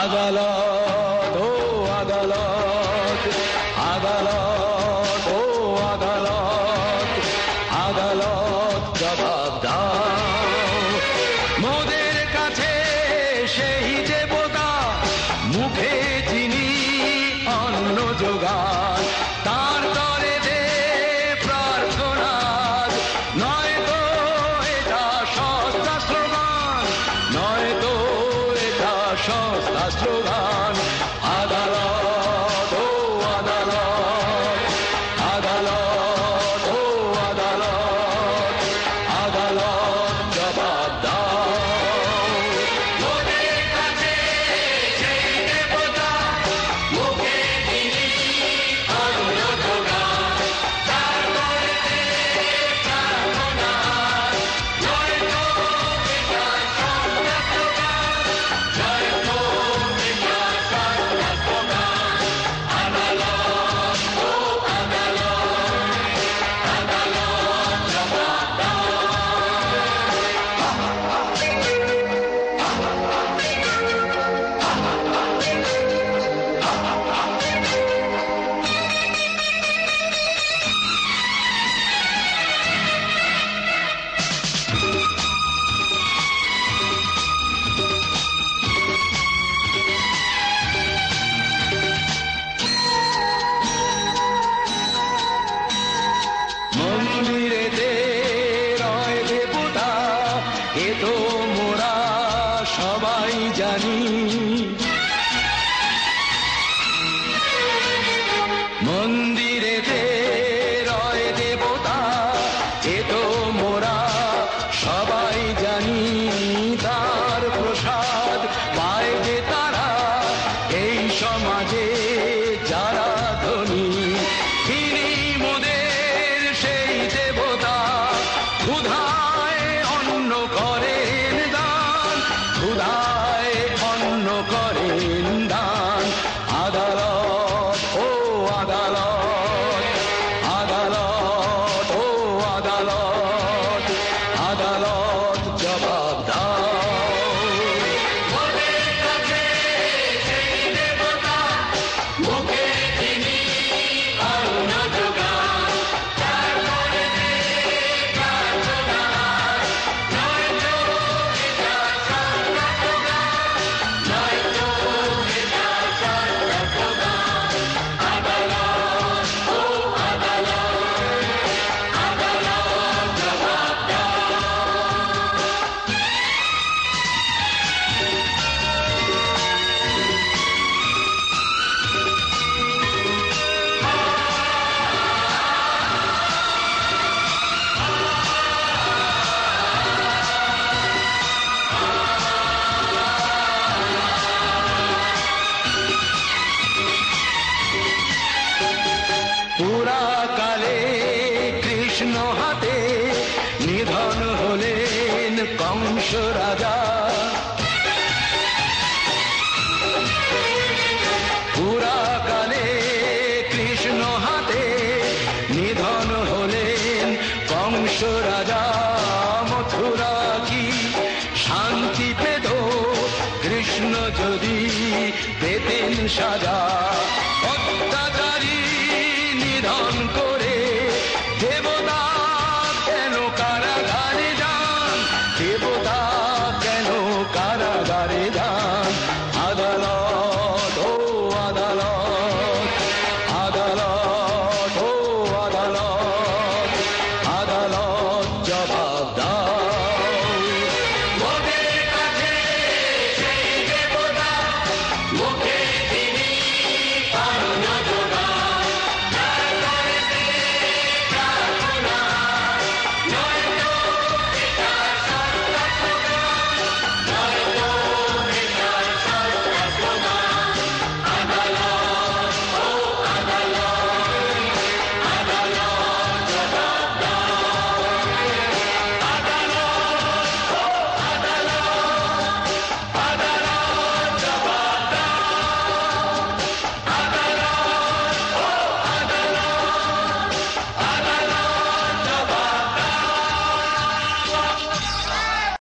আদালত ও আদালত, আদালত ও আদালত, আদালত জবাব দাও। মোদের কাছে সেই দেবতা, মুখে যিনি অন্ন যোগান, তার তরে দে প্রার্থনা, নয় তো এটা সস্তা স্লোগান, নয় তো এটা সস্তা স্লোগান। আদালত ও আদালত, আদালত ও আদালত, আদালত জবাব দাও। মোদের কাছে সেই দেবতা, মুখে যিনি অন্ন যোগান, তার তরে দে প্রার্থনা, নয় তো এটা সস্তা স্লোগান, নয় তো এটা সস্তা স্লোগান। আদালত ও আদালত, আদালত জবাব দাও। মন্দিরেতে রয় দেবতা, এ তো মোরা সবাই জানি। মন্দিরেতে রয় দেবতা, এ তো মোরা সবাই জানি। তার প্রসাদ পায় যে তারা, এই সমাজে যারা ধনী, তিনি মোদের সেই দেবতা। ক্ষুধায় অন্ন করেন দান, ক্ষুধায় অন্ন করেন দান। আদালত ও আদালত, আদালত ও আদালত, আদালত জবাব দাও। মোদের কাছে সেই দেবতা, মুখে যিনি অন্ন যোগান, তার তরে দে প্রার্থনা, নয় তো এটা সস্তা স্লোগান, নয় তো এটা সস্তা স্লোগান। আদালত ও আদালত, আদালত জবাব দাও। পুরাকালে কৃষ্ণ হাতে নিধন হলেন কংস রাজা। পুরাকালে কৃষ্ণ হাতে নিধন হলেন কংস রাজা। মথুরা কি শান্তি পেত কৃষ্ণ যদি পেতেন সাজা? অত্যাচারী নিধন করে